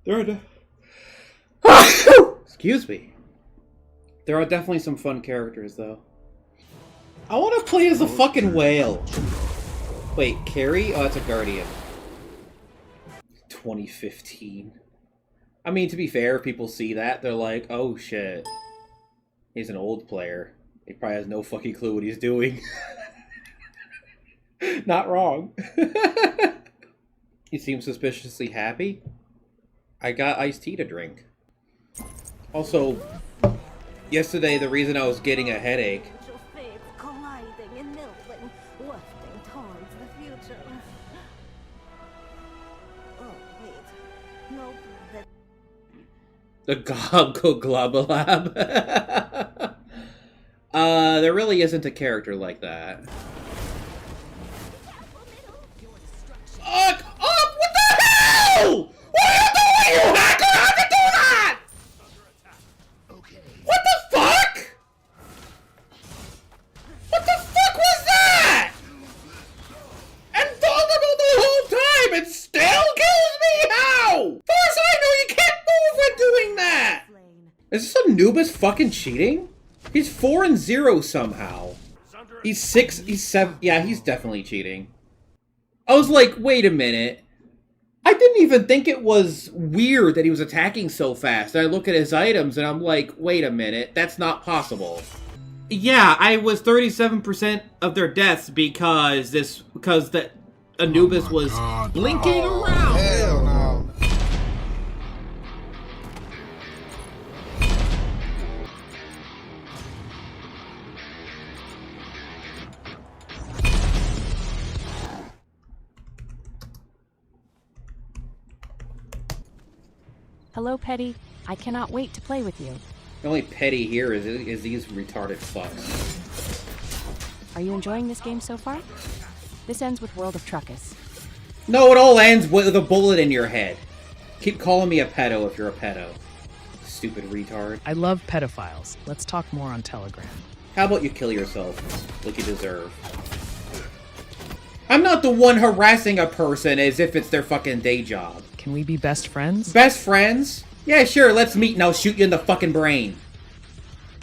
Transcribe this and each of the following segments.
There are excuse me. There are definitely some fun characters, though. I want to play as a fucking whale. Wait, Carrie? Oh, that's a Guardian. 2015. I mean, to be fair, people see that, they're like, oh shit. He's an old player. He probably has no fucking clue what he's doing. Not wrong. You seem suspiciously happy. I got iced tea to drink. Also, yesterday the reason I was getting a headache. The Gobgoglobalab. There really isn't a character like that. Fuck up! What the hell? What are you doing, you hacker? How'd you do that? What the fuck? What the fuck was that? And vulnerable the whole time, it still kills me? How? Of course I know you can't move when doing that. Is this Anubis fucking cheating? He's 4-0 somehow. He's 6, he's 7, yeah, he's definitely cheating. I was like, wait a minute. I didn't even think it was weird that he was attacking so fast. I look at his items and I'm like, wait a minute, that's not possible. Yeah, I was 37% of their deaths because the Anubis was blinking around. Hell no. Hello, Petty. I cannot wait to play with you. The only petty here is these retarded fucks. Are you enjoying this game so far? This ends with World of Truckus. No, it all ends with a bullet in your head. Keep calling me a pedo if you're a pedo. Stupid retard. I love pedophiles. Let's talk more on Telegram. How about you kill yourself, like you deserve? I'm not the one harassing a person as if it's their fucking day job. Can we be best friends? Best friends? Yeah, sure, let's meet and I'll shoot you in the fucking brain.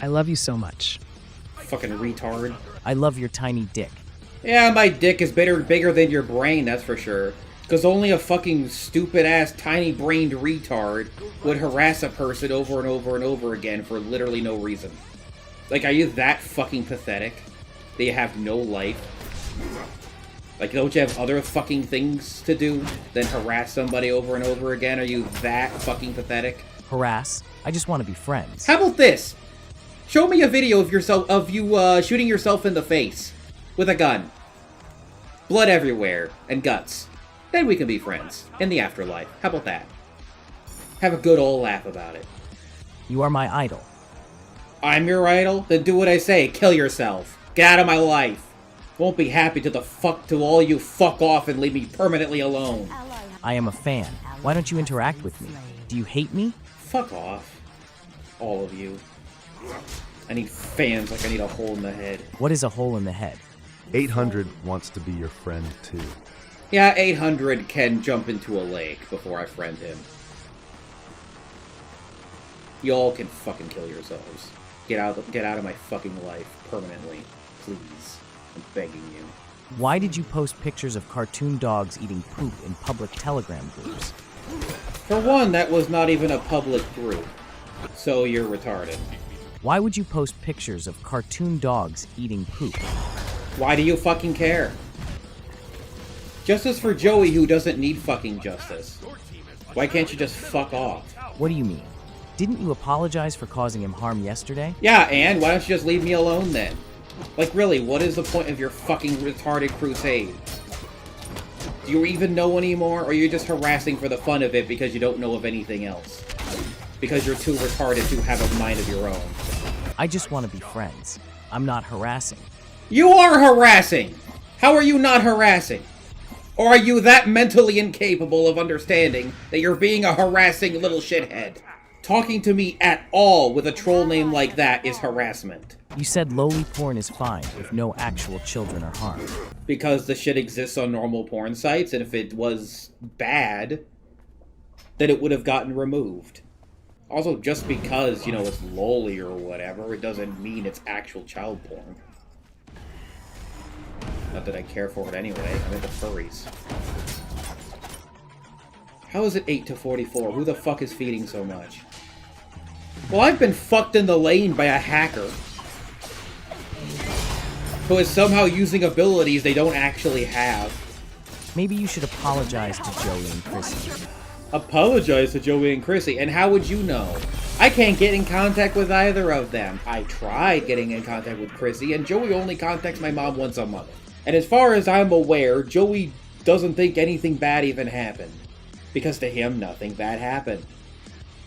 I love you so much. Fucking retard. I love your tiny dick. Yeah, my dick is bigger than your brain, that's for sure. Because only a fucking stupid-ass, tiny-brained retard would harass a person over and over and over again for literally no reason. Like, are you that fucking pathetic? That you have no life? Like, don't you have other fucking things to do than harass somebody over and over again? Are you that fucking pathetic? Harass? I just want to be friends. How about this? Show me a video of you shooting yourself in the face with a gun. Blood everywhere and guts. Then we can be friends in the afterlife. How about that? Have a good old laugh about it. You are my idol. I'm your idol? Then do what I say. Kill yourself. Get out of my life. Won't be happy to all you fuck off and leave me permanently alone. I am a fan. Why don't you interact with me? Do you hate me? Fuck off. All of you. I need fans like I need a hole in the head. What is a hole in the head? 800 wants to be your friend too. Yeah, 800 can jump into a lake before I friend him. Y'all can fucking kill yourselves. Get out of my fucking life permanently, please. I'm begging you. Why did you post pictures of cartoon dogs eating poop in public Telegram groups? For one, that was not even a public group. So you're retarded. Why would you post pictures of cartoon dogs eating poop? Why do you fucking care? Justice for Joey, who doesn't need fucking justice. Why can't you just fuck off? What do you mean? Didn't you apologize for causing him harm yesterday? Yeah, and why don't you just leave me alone then? Like, really, what is the point of your fucking retarded crusade? Do you even know anymore, or are you just harassing for the fun of it because you don't know of anything else? Because you're too retarded to have a mind of your own. I just want to be friends. I'm not harassing. You are harassing! How are you not harassing? Or are you that mentally incapable of understanding that you're being a harassing little shithead? Talking to me at all with a troll name like that is harassment. You said lowly porn is fine if no actual children are harmed. Because the shit exists on normal porn sites, and if it was bad, then it would have gotten removed. Also, just because, you know, it's lolly or whatever, it doesn't mean it's actual child porn. Not that I care for it anyway. I'm into furries. How is it 8 to 44? Who the fuck is feeding so much? Well, I've been fucked in the lane by a hacker who is somehow using abilities they don't actually have. Maybe you should apologize to Joey and Chrissy. Apologize to Joey and Chrissy, and how would you know? I can't get in contact with either of them. I tried getting in contact with Chrissy, and Joey only contacts my mom once a month. And as far as I'm aware, Joey doesn't think anything bad even happened. Because to him, nothing bad happened.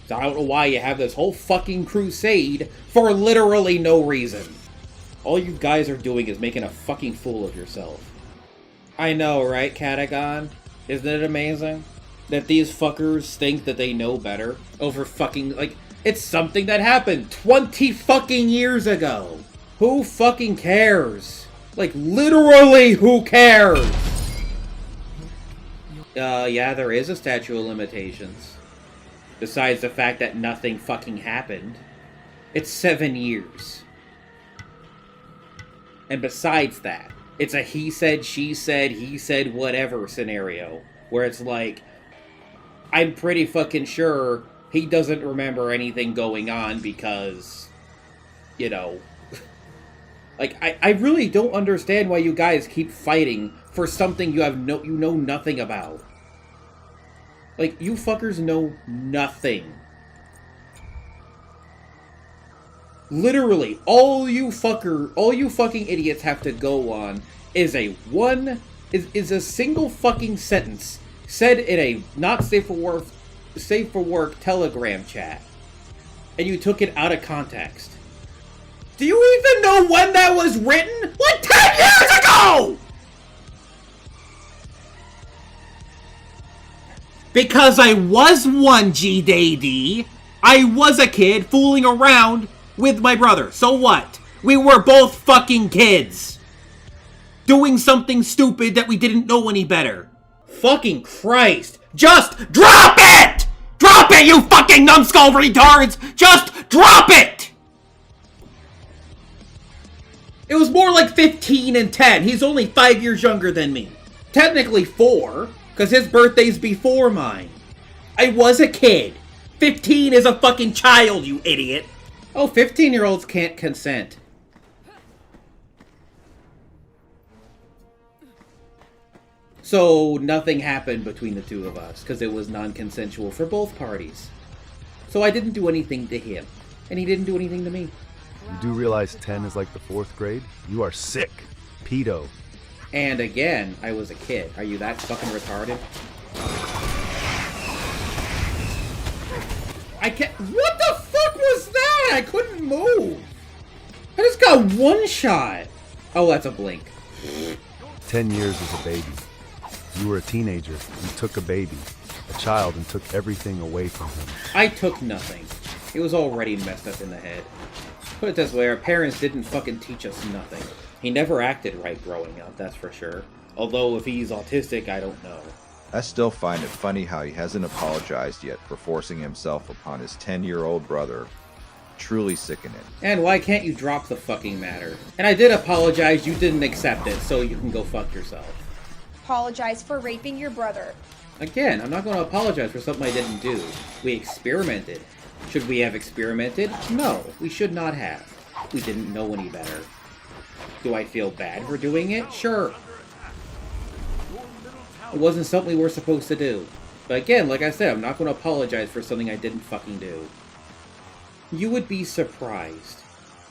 So I don't know why you have this whole fucking crusade for literally no reason. All you guys are doing is making a fucking fool of yourself. I know, right, Catagon? Isn't it amazing? That these fuckers think that they know better over fucking, like, it's something that happened 20 fucking years ago. Who fucking cares? Like, literally, who cares? Yeah, there is a statute of limitations. Besides the fact that nothing fucking happened. It's 7 years. And besides that, it's a he said, she said, he said, whatever scenario. Where it's like, I'm pretty fucking sure he doesn't remember anything going on because, you know... Like, I really don't understand why you guys keep fighting for something you know nothing about. Like, you fuckers know nothing. Literally, all you fucking idiots have to go on is a single fucking sentence said in a not safe for work Telegram chat. And you took it out of context. Do you even know when that was written? Like 10 years ago! Because I was one, G-Day-D. I was a kid fooling around with my brother. So what? We were both fucking kids. Doing something stupid that we didn't know any better. Fucking Christ. Just drop it! Drop it, you fucking numbskull retards! Just drop it! It was more like 15 and 10. He's only 5 years younger than me. Technically 4, because his birthday's before mine. I was a kid. 15 is a fucking child, you idiot. Oh, 15-year-olds can't consent. So nothing happened between the two of us, because it was non-consensual for both parties. So I didn't do anything to him, and he didn't do anything to me. You do realize 10 is like the 4th grade? You are sick. Pedo. And again, I was a kid. Are you that fucking retarded? I can't— What the fuck was that? I couldn't move. I just got one shot. Oh, that's a blink. 10 years as a baby. You were a teenager. You took a baby, a child, and took everything away from him. I took nothing. It was already messed up in the head. Put it this way, our parents didn't fucking teach us nothing. He never acted right growing up, that's for sure. Although if he's autistic, I don't know. I still find it funny how he hasn't apologized yet for forcing himself upon his 10-year-old brother. Truly sickening. And why can't you drop the fucking matter? And I did apologize, you didn't accept it, so you can go fuck yourself. Apologize for raping your brother. Again, I'm not going to apologize for something I didn't do. We experimented. Should we have experimented? No, we should not have. We didn't know any better. Do I feel bad for doing it? Sure. It wasn't something we were supposed to do. But again, like I said, I'm not going to apologize for something I didn't fucking do. You would be surprised.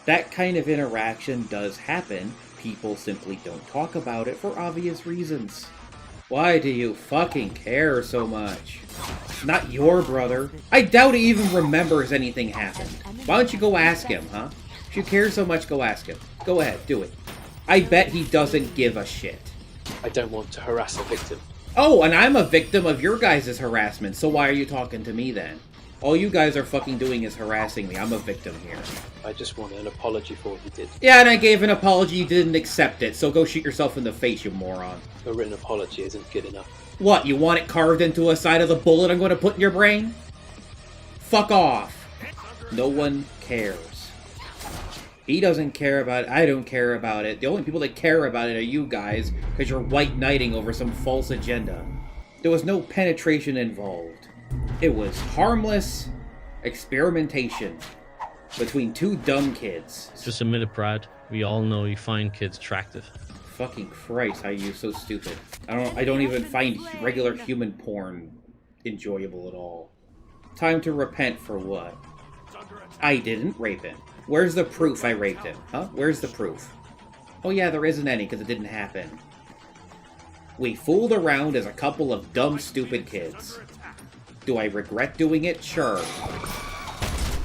That kind of interaction does happen. People simply don't talk about it for obvious reasons. Why do you fucking care so much? Not your brother. I doubt he even remembers anything happened. Why don't you go ask him, huh? If you care so much, go ask him. Go ahead, do it. I bet he doesn't give a shit. I don't want to harass a victim. Oh, and I'm a victim of your guys' harassment, so why are you talking to me then? All you guys are fucking doing is harassing me. I'm a victim here. I just want an apology for what you did. Yeah, and I gave an apology, you didn't accept it, so go shoot yourself in the face, you moron. A written apology isn't good enough. What, you want it carved into a side of the bullet I'm going to put in your brain? Fuck off. No one cares. He doesn't care about it. I don't care about it. The only people that care about it are you guys, because you're white knighting over some false agenda. There was no penetration involved. It was harmless experimentation between two dumb kids. Just admit it, Brad. We all know you find kids attractive. Fucking Christ, how are you so stupid? I don't even find regular human porn enjoyable at all. Time to repent for what? I didn't rape him. Where's the proof I raped him? Huh? Where's the proof? Oh yeah, there isn't any because it didn't happen. We fooled around as a couple of dumb, stupid kids. Do I regret doing it? Sure.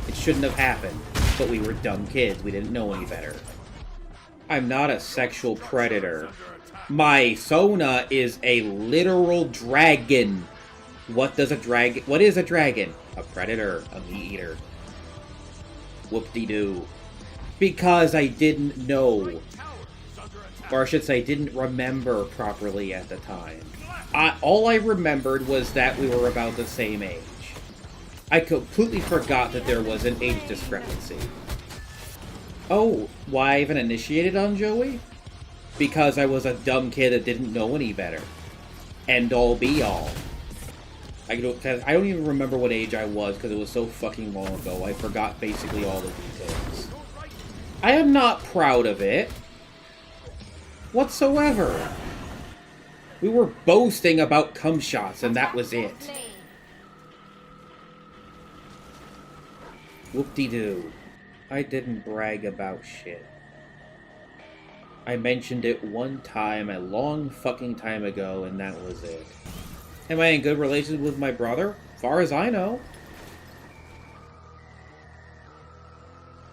It shouldn't have happened, but we were dumb kids. We didn't know any better. I'm not a sexual predator. My Sona is a literal dragon. What is a dragon? A predator, a meat eater. Whoop-de-doo. Because I didn't know. Or I should say, didn't remember properly at the time. All I remembered was that we were about the same age. I completely forgot that there was an age discrepancy. Oh, why I even initiated on Joey? Because I was a dumb kid that didn't know any better. End all be all. I don't even remember what age I was because it was so fucking long ago. I forgot basically all the details. I am not proud of it. Whatsoever. We were boasting about cum shots and that was it. Whoop-de-doo. I didn't brag about shit. I mentioned it one time a long fucking time ago and that was it. Am I in good relations with my brother? Far as I know.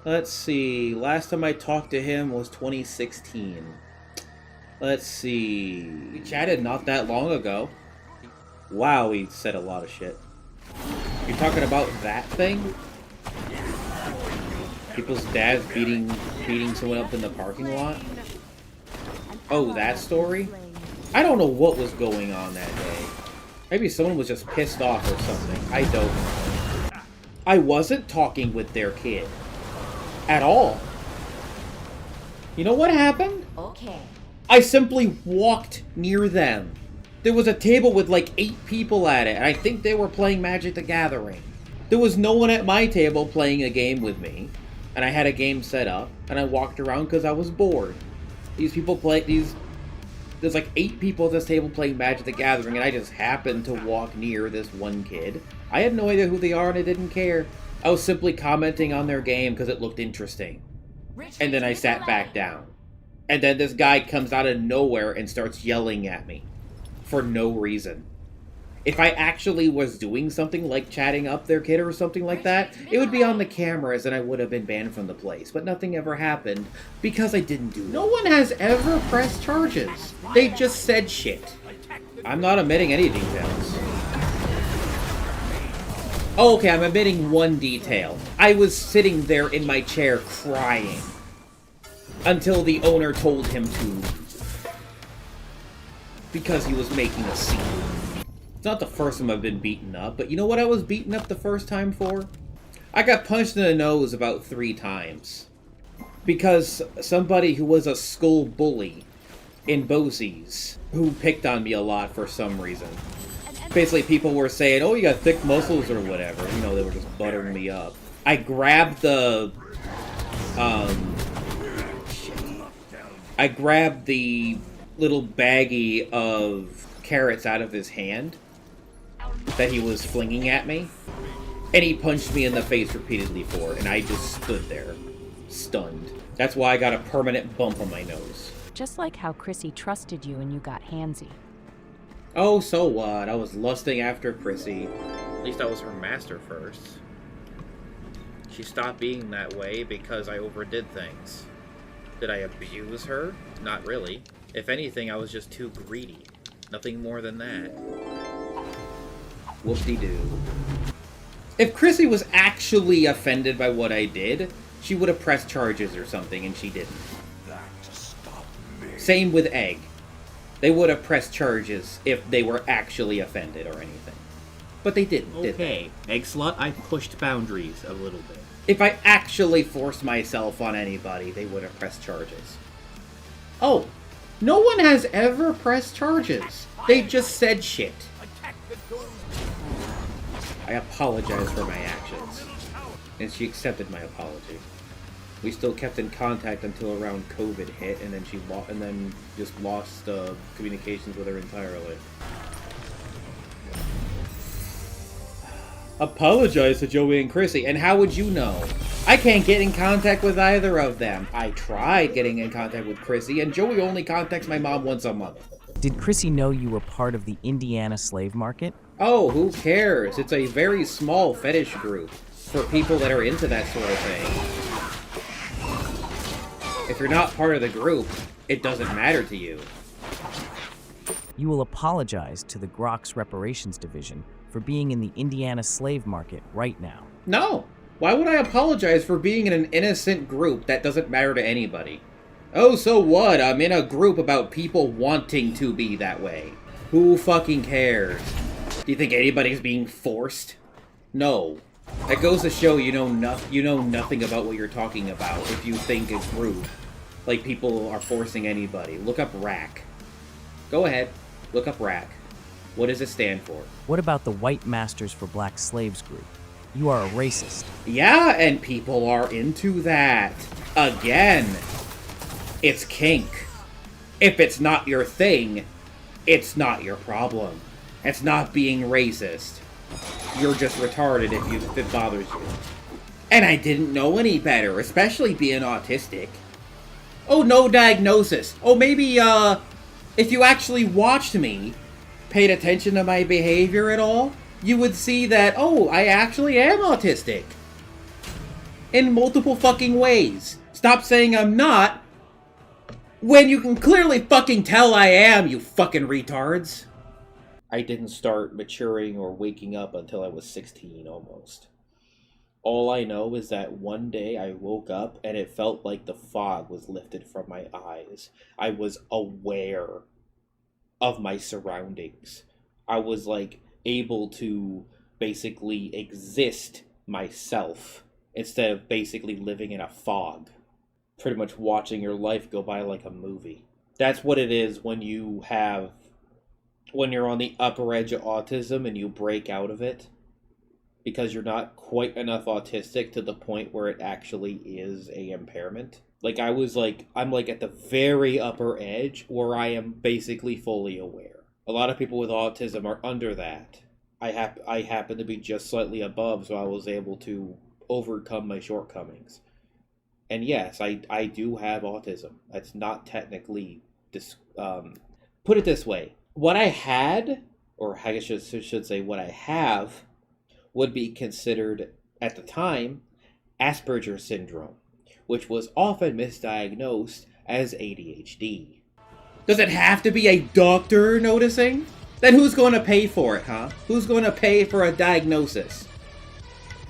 Let's see. Last time I talked to him was 2016. Let's see. We chatted not that long ago. Wow, we said a lot of shit. You're talking about that thing? People's dads beating someone up in the parking lot? Oh, that story? I don't know what was going on that day. Maybe someone was just pissed off or something. I don't know. I wasn't talking with their kid. At all. You know what happened? Okay. I simply walked near them. There was a table with like 8 people at it, and I think they were playing Magic the Gathering. There was no one at my table playing a game with me, and I had a game set up, and I walked around because I was bored. There's like 8 people at this table playing Magic the Gathering, and I just happened to walk near this one kid. I had no idea who they are, and I didn't care. I was simply commenting on their game because it looked interesting. And then I sat back down. And then this guy comes out of nowhere and starts yelling at me. For no reason. If I actually was doing something like chatting up their kid or something like that, it would be on the cameras and I would have been banned from the place. But nothing ever happened because I didn't do it. No one has ever pressed charges. They just said shit. I'm not omitting any details. Oh, okay, I'm omitting one detail. I was sitting there in my chair crying. Until the owner told him to. Because he was making a scene. It's not the first time I've been beaten up, but you know what I was beaten up the first time for? I got punched in the nose about 3 times. Because somebody who was a school bully in BOCES, who picked on me a lot for some reason. Basically, people were saying, oh, you got thick muscles or whatever. You know, they were just buttering me up. I grabbed the, I grabbed the little baggie of carrots out of his hand that he was flinging at me, and he punched me in the face repeatedly for it, and I just stood there, stunned. That's why I got a permanent bump on my nose. Just like how Chrissy trusted you and you got handsy. Oh, so what? I was lusting after Chrissy. At least I was her master first. She stopped being that way because I overdid things. Did I abuse her? Not really. If anything, I was just too greedy. Nothing more than that. Whoop-de-doo. If Chrissy was actually offended by what I did, she would have pressed charges or something, and she didn't. Same with Egg. They would have pressed charges if they were actually offended or anything. But they didn't, did they? Okay, Eggslut, I pushed boundaries a little bit. If I actually forced myself on anybody, they would have pressed charges. Oh, no one has ever pressed charges. They just said shit. I apologize for my actions. And she accepted my apology. We still kept in contact until around COVID hit, and then just lost communications with her entirely. Apologize to Joey and Chrissy, and how would you know? I can't get in contact with either of them. I tried getting in contact with Chrissy, and Joey only contacts my mom once a month. Did Chrissy know you were part of the Indiana slave market? Oh, who cares? It's a very small fetish group for people that are into that sort of thing. If you're not part of the group, it doesn't matter to you. You will apologize to the Grox Reparations Division for being in the Indiana slave market right now. No! Why would I apologize for being in an innocent group that doesn't matter to anybody? Oh, so what? I'm in a group about people wanting to be that way. Who fucking cares? Do you think anybody's being forced? No. That goes to show you know nothing about what you're talking about if you think a group, like people are forcing anybody. Look up RAC. Go ahead. Look up RAC. What does it stand for? What about the White Masters for Black Slaves group? You are a racist. Yeah, and people are into that. Again. It's kink. If it's not your thing, it's not your problem. It's not being racist. You're just retarded if it bothers you. And I didn't know any better, especially being autistic. Oh, no diagnosis. Oh, maybe, if you actually watched me, paid attention to my behavior at all, you would see that, oh, I actually am autistic. In multiple fucking ways. Stop saying I'm not, when you can clearly fucking tell I am, you fucking retards. I didn't start maturing or waking up until I was 16, almost. All I know is that one day I woke up and it felt like the fog was lifted from my eyes. I was aware of my surroundings. I was, like, able to basically exist myself instead of basically living in a fog. Pretty much watching your life go by like a movie. That's what it is when you're on the upper edge of autism and you break out of it. Because you're not quite enough autistic to the point where it actually is a impairment. Like, I'm at the very upper edge where I am basically fully aware. A lot of people with autism are under that. I happen to be just slightly above, so I was able to overcome my shortcomings. And yes, I do have autism. That's not technically... put it this way. What I had, or I guess I should say what I have, would be considered, at the time, Asperger's syndrome, which was often misdiagnosed as ADHD. Does it have to be a doctor noticing? Then who's going to pay for it, huh? Who's going to pay for a diagnosis?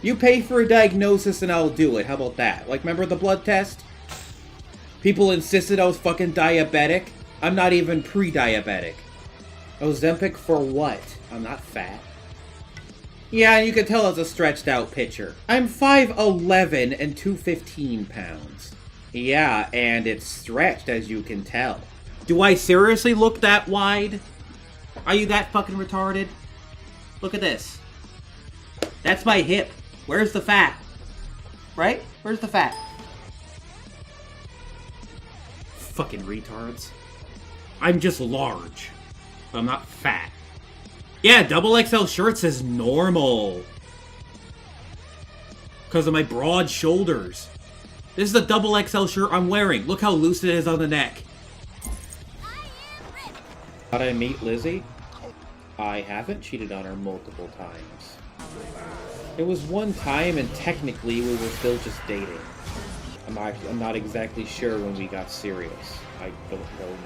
You pay for a diagnosis and I'll do it. How about that? Like, remember the blood test? People insisted I was fucking diabetic. I'm not even pre-diabetic. Ozempic for what? I'm not fat. Yeah, you can tell it's a stretched out picture. I'm 5'11" and 215 pounds. Yeah, and it's stretched, as you can tell. Do I seriously look that wide? Are you that fucking retarded? Look at this. That's my hip. Where's the fat? Right? Where's the fat? Fucking retards. I'm just large. I'm not fat. Yeah, XXL shirt says normal. Because of my broad shoulders. This is the XXL shirt I'm wearing. Look how loose it is on the neck. How'd I meet Lizzy? I haven't cheated on her multiple times. It was one time and technically we were still just dating. I'm not exactly sure when we got serious. I don't know.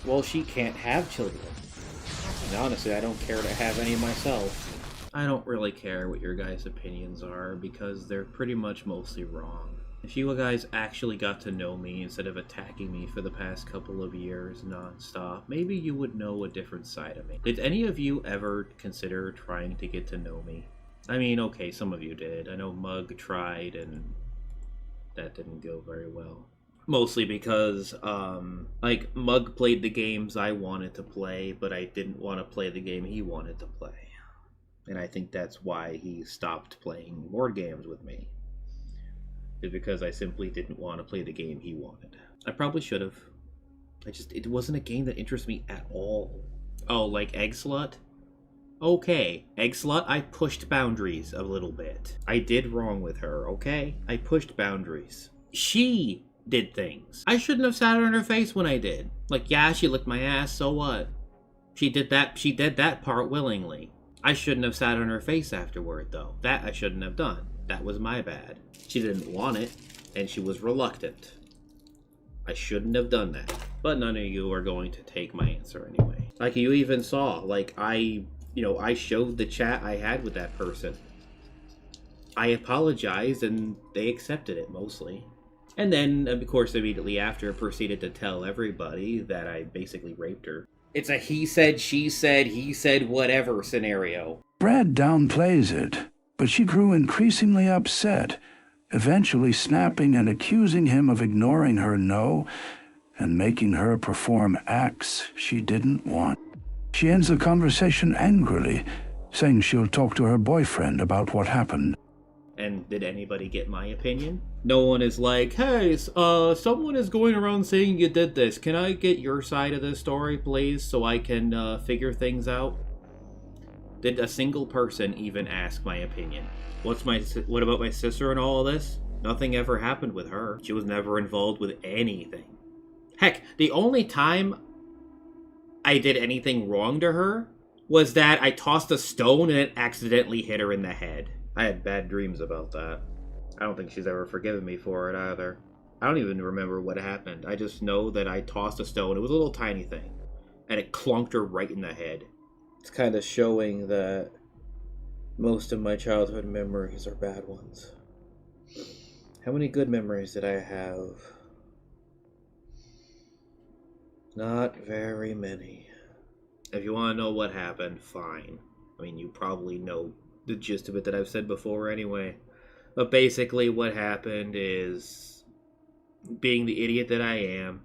Well, she can't have children. And honestly, I don't care to have any myself. I don't really care what your guys' opinions are because they're pretty much mostly wrong. If you guys actually got to know me instead of attacking me for the past couple of years non-stop, maybe you would know a different side of me. Did any of you ever consider trying to get to know me? I mean, okay, some of you did. I know Mug tried, and that didn't go very well. Mostly because, like, Mug played the games I wanted to play, but I didn't want to play the game he wanted to play. And I think that's why he stopped playing board games with me. Is because I simply didn't want to play the game he wanted. I probably should have. It wasn't a game that interests me at all. Oh, like Eggslut? Okay, Eggslut, I pushed boundaries a little bit. I did wrong with her, okay? I pushed boundaries. She did things. I shouldn't have sat on her face when I did. Like, yeah, she licked my ass, so what? She did that part willingly. I shouldn't have sat on her face afterward, though. That I shouldn't have done. That was my bad. She didn't want it, and she was reluctant. I shouldn't have done that. But none of you are going to take my answer anyway. Like, you even saw, like, I showed the chat I had with that person. I apologized, and they accepted it, mostly. And then, of course, immediately after, proceeded to tell everybody that I basically raped her. It's a he said, she said, he said, whatever scenario. Brad downplays it, but she grew increasingly upset, eventually snapping and accusing him of ignoring her no and making her perform acts she didn't want. She ends the conversation angrily, saying she'll talk to her boyfriend about what happened. And did anybody get my opinion? No one is like, hey, someone is going around saying you did this. Can I get your side of the story, please, so I can figure things out? Did a single person even ask my opinion? What about my sister and all of this? Nothing ever happened with her. She was never involved with anything. Heck, the only time I did anything wrong to her was that I tossed a stone and it accidentally hit her in the head. I had bad dreams about that. I don't think she's ever forgiven me for it either. I don't even remember what happened. I just know that I tossed a stone. It was a little tiny thing. And it clunked her right in the head. It's kind of showing that most of my childhood memories are bad ones. How many good memories did I have? Not very many. If you want to know what happened, fine. I mean, you probably know the gist of it that I've said before anyway. But basically what happened is, being the idiot that I am,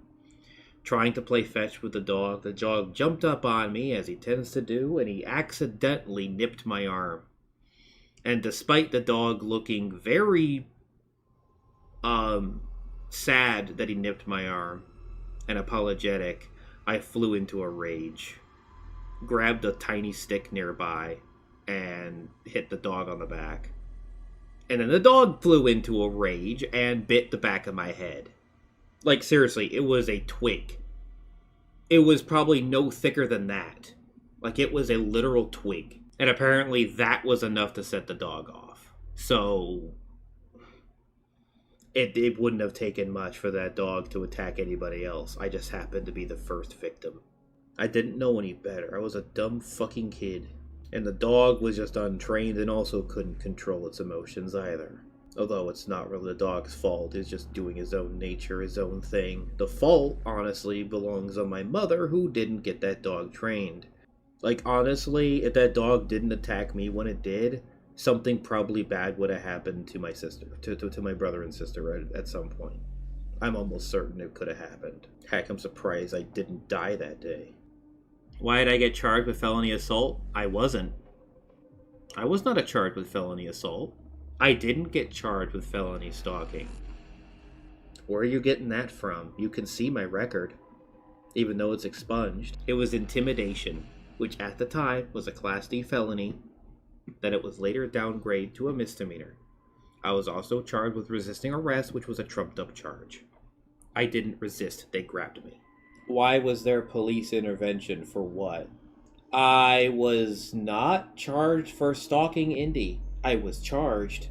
trying to play fetch with the dog jumped up on me, as he tends to do, and he accidentally nipped my arm. And despite the dog looking very sad that he nipped my arm and apologetic, I flew into a rage, grabbed a tiny stick nearby, and hit the dog on the back. And then the dog flew into a rage and bit the back of my head. Like, seriously, it was a twig. It was probably no thicker than that. Like, it was a literal twig. And apparently that was enough to set the dog off. So it wouldn't have taken much for that dog to attack anybody else. I just happened to be the first victim. I didn't know any better. I was a dumb fucking kid. And the dog was just untrained and also couldn't control its emotions either. Although it's not really the dog's fault, it's just doing his own nature, his own thing. The fault, honestly, belongs on my mother, who didn't get that dog trained. Like, honestly, if that dog didn't attack me when it did, something probably bad would have happened to my sister, to my brother and sister at some point. I'm almost certain it could have happened. Heck, I'm surprised I didn't die that day. Why did I get charged with felony assault? I wasn't. I was not charged with felony assault. I didn't get charged with felony stalking. Where are you getting that from? You can see my record, even though it's expunged. It was intimidation, which at the time was a Class D felony, that it was later downgraded to a misdemeanor. I was also charged with resisting arrest, which was a trumped-up charge. I didn't resist, they grabbed me. Why was there police intervention for what? I was not charged for stalking Indy. I was charged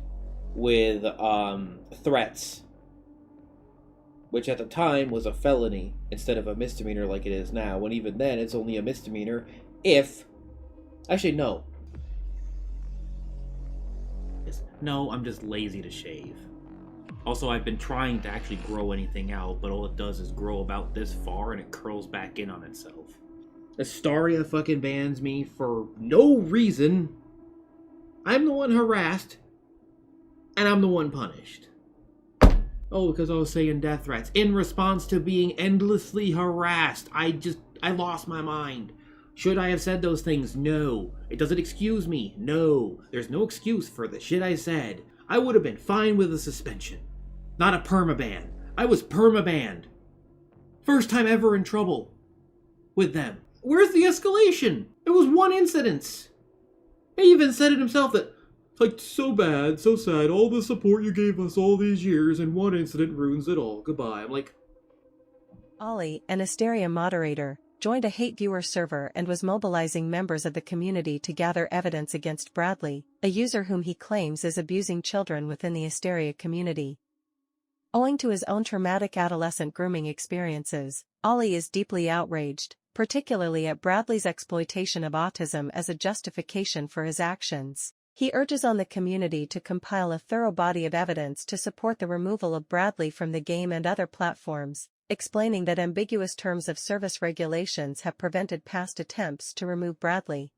with threats, which at the time was a felony instead of a misdemeanor like it is now. And even then, it's only a misdemeanor if... Actually, no. No, I'm just lazy to shave. Also, I've been trying to actually grow anything out, but all it does is grow about this far and it curls back in on itself. Istaria fucking bans me for no reason. I'm the one harassed, and I'm the one punished. Oh, because I was saying death threats. In response to being endlessly harassed, I lost my mind. Should I have said those things? No. It doesn't excuse me. No. There's no excuse for the shit I said. I would have been fine with a suspension. Not a permaban. I was permabanned. First time ever in trouble with them. Where's the escalation? It was one incident. He even said it himself that, like, so bad, so sad, all the support you gave us all these years and one incident ruins it all. Goodbye. I'm like... Ollie, an Istaria moderator, joined a hate viewer server and was mobilizing members of the community to gather evidence against Bradley, a user whom he claims is abusing children within the Istaria community. Owing to his own traumatic adolescent grooming experiences, Ollie is deeply outraged, particularly at Bradley's exploitation of autism as a justification for his actions. He urges on the community to compile a thorough body of evidence to support the removal of Bradley from the game and other platforms, explaining that ambiguous terms of service regulations have prevented past attempts to remove Bradley.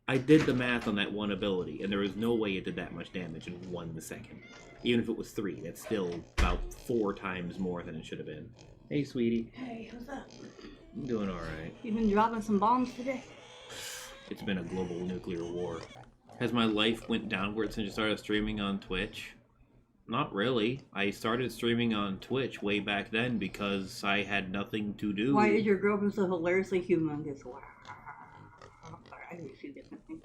I did the math on that one ability, and there was no way it did that much damage in 1 second. Even if it was 3, that's still about 4 times more than it should have been. Hey, sweetie. Hey, what's up? I'm doing alright. You've been dropping some bombs today? It's been a global nuclear war. Has my life went downward since I started streaming on Twitch? Not really. I started streaming on Twitch way back then because I had nothing to do. Why is your girlfriend so hilariously humongous? I see different things.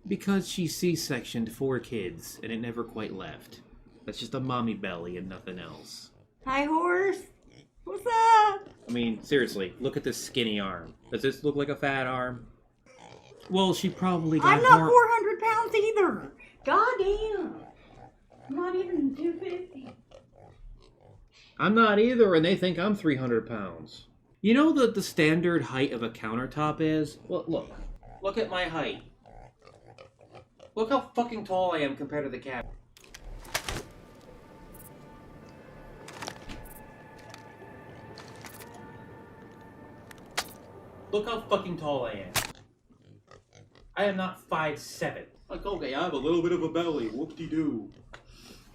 Because she C-sectioned 4 kids, and it never quite left. That's just a mommy belly and nothing else. Hi, horse! What's up? I mean, seriously, look at this skinny arm. Does this look like a fat arm? Well, she probably got I'm not 400 pounds either! God damn! I'm not even 250. I'm not either, and they think I'm 300 pounds. You know that the standard height of a countertop is? Well, look at my height. Look how fucking tall I am compared to the cat. Look how fucking tall I am. I am not 5'7". Like, okay, I have a little bit of a belly. Whoop-de-doo.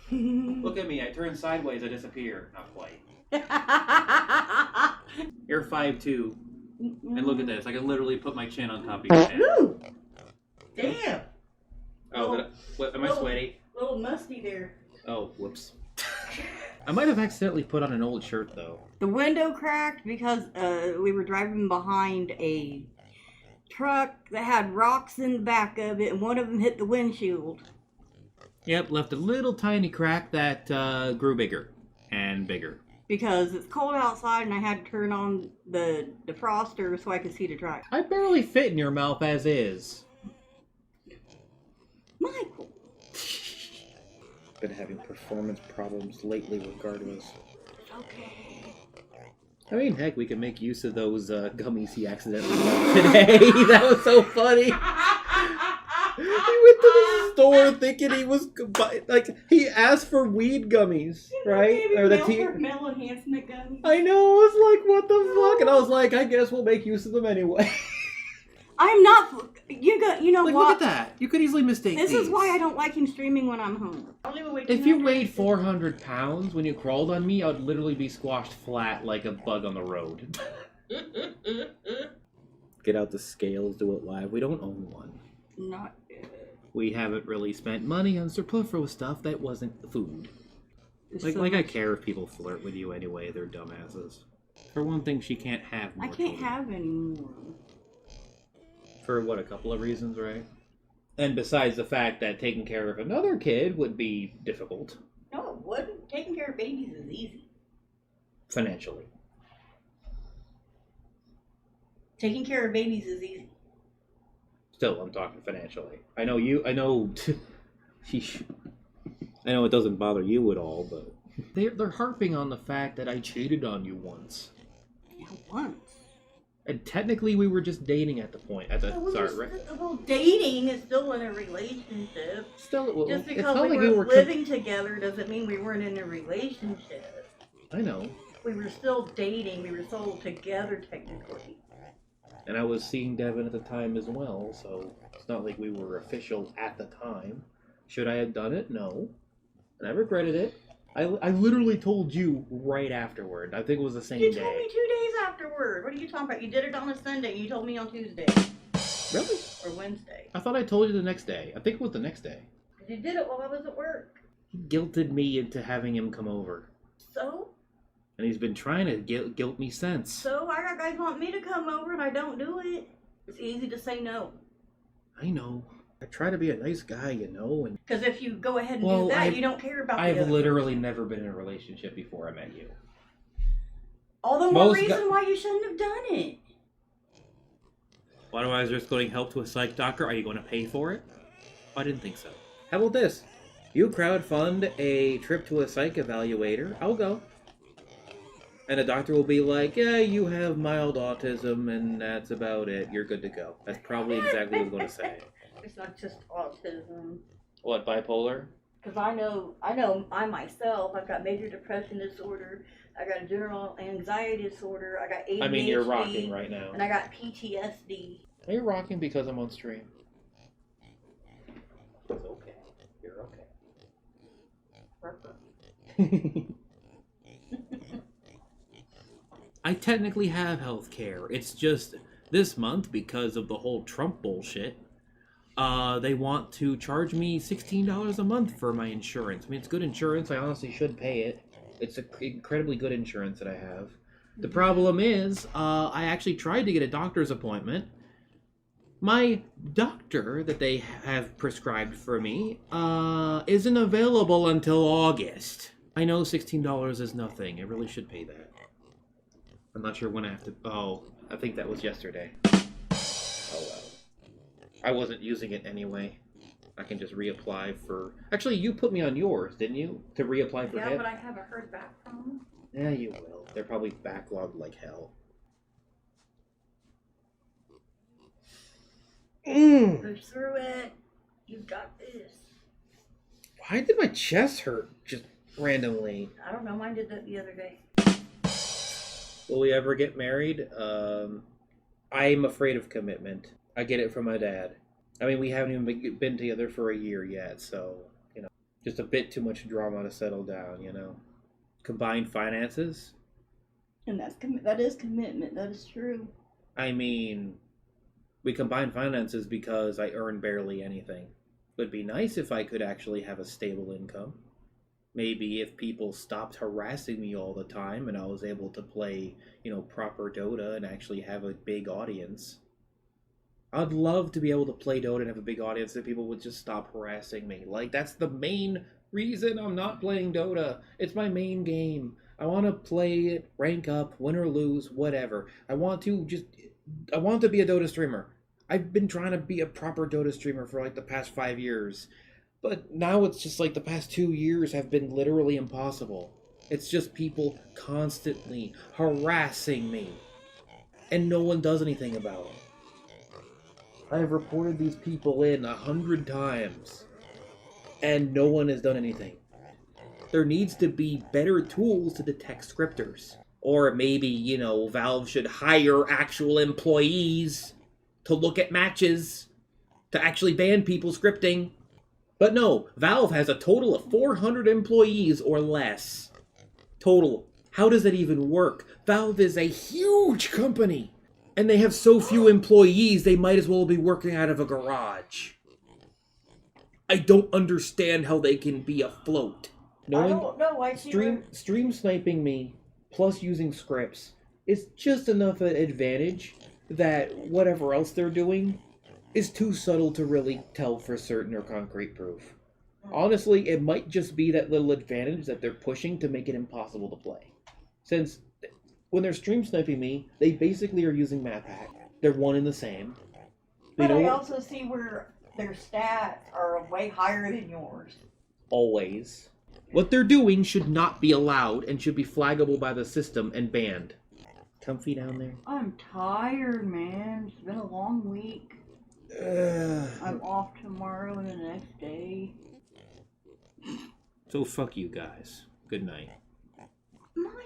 Look at me. I turn sideways, I disappear. Not quite. You're 5'2". And look at this. I can literally put my chin on top of your head. Ooh! Damn! Oh, am I sweaty? A little musty there. Oh, whoops. I might have accidentally put on an old shirt, though. The window cracked because we were driving behind a truck that had rocks in the back of it, and one of them hit the windshield. Yep, left a little tiny crack that grew bigger and bigger. Because it's cold outside and I had to turn on the defroster so I could see the truck. I barely fit in your mouth as is. Michael! Been having performance problems lately regardless. Okay. I mean, heck, we can make use of those gummies he accidentally bought today. That was so funny. He went to the store thinking he was, like, he asked for weed gummies, right? Or the Mental enhancement gummies. I know, I was like, what the fuck? And I was like, I guess we'll make use of them anyway. I'm not. You know like, what? Look at that. You could easily mistake This these. is why I don't like him streaming when I'm home. If you weighed 400 pounds when you crawled on me, I would literally be squashed flat like a bug on the road. Get out the scales, do it live. We don't own one. Not good. We haven't really spent money on superfluous stuff that wasn't food. Like I care if people flirt with you anyway, they're dumbasses. For one thing, she can't have more I can't children. have any more. For what, a couple of reasons, right? And besides the fact that taking care of another kid would be difficult. No, it wouldn't. Taking care of babies is easy. Financially. Taking care of babies is easy. Still, I'm talking financially. I know you, I know... I know it doesn't bother you at all, but... They're harping on the fact that I cheated on you once. Yeah, once. And technically, we were just dating at the point. Well, dating is still in a relationship. Still, well, just it's because not we like were we were living together doesn't mean we weren't in a relationship. I know. We were still dating. We were still together technically. And I was seeing Devin at the time as well, so it's not like we were official at the time. Should I have done it? No. And I regretted it. I literally told you right afterward. I think it was the same day. You told me 2 days afterward. What are you talking about? You did it on a Sunday. You told me on Tuesday. Really? Or Wednesday. I thought I told you the next day. I think it was the next day. You did it while I was at work. He guilted me into having him come over. So? And he's been trying to guilt me since. So I got guys want me to come over and I don't do it. It's easy to say no. I know. I try to be a nice guy, you know, and because if you go ahead and do that, you don't care about. I've literally never been in a relationship before I met you. All the more reason why you shouldn't have done it. Why do I just going help to a psych doctor? Are you going to pay for it? I didn't think so. How about this? You crowdfund a trip to a psych evaluator. I'll go. And the doctor will be like, yeah, you have mild autism, and that's about it. You're good to go. That's probably exactly what I'm going to say. It's not just autism. What, bipolar? Because I myself, I've got major depression disorder, I got a general anxiety disorder, I got ADHD. I mean, you're rocking right now. And I got PTSD. Are you rocking because I'm on stream? It's okay. You're okay. I technically have health care. It's just this month, because of the whole Trump bullshit, they want to charge me $16 a month for my insurance. I mean, it's good insurance. I honestly should pay it. It's an incredibly good insurance that I have. The problem is, I actually tried to get a doctor's appointment. My doctor that they have prescribed for me isn't available until August. I know $16 is nothing. I really should pay that. I'm not sure when I have to... Oh, I think that was yesterday. Oh, well. I wasn't using it anyway. I can just reapply for... Actually, you put me on yours, didn't you? To reapply for HIP? Yeah, but I haven't heard back from them. Yeah, you will. They're probably backlogged like hell. Push through it. You got this. Why did my chest hurt just randomly? I don't know. Mine did that the other day. Will we ever get married? I'm afraid of commitment. I get it from my dad. I mean, we haven't even been together for a year yet, so, you know, just a bit too much drama to settle down, you know. Combined finances? And that is commitment. That is true. I mean, we combine finances because I earn barely anything. It would be nice if I could actually have a stable income. Maybe if people stopped harassing me all the time and I was able to play, you know, proper Dota and actually have a big audience. I'd love to be able to play Dota and have a big audience and people would just stop harassing me. Like, that's the main reason I'm not playing Dota. It's my main game. I want to play it, rank up, win or lose, whatever. I want to be a Dota streamer. I've been trying to be a proper Dota streamer for like the past 5 years. But now it's just like the past 2 years have been literally impossible. It's just people constantly harassing me. And no one does anything about it. I have reported these people in 100 times. And no one has done anything. There needs to be better tools to detect scripters. Or maybe, you know, Valve should hire actual employees to look at matches. To actually ban people scripting. But no, Valve has a total of 400 employees or less. Total. How does that even work? Valve is a huge company. And they have so few employees, they might as well be working out of a garage. I don't understand how they can be afloat. I don't know. I see stream sniping me, plus using scripts, is just enough an advantage that whatever else they're doing is too subtle to really tell for certain or concrete proof. Honestly, it might just be that little advantage that they're pushing to make it impossible to play. Since when they're stream sniping me, they basically are using map hack. They're one and the same. But I also see where their stats are way higher than yours. Always. What they're doing should not be allowed and should be flaggable by the system and banned. Comfy down there? I'm tired, man. It's been a long week. I'm off tomorrow and the next day. So fuck you guys. Good night. My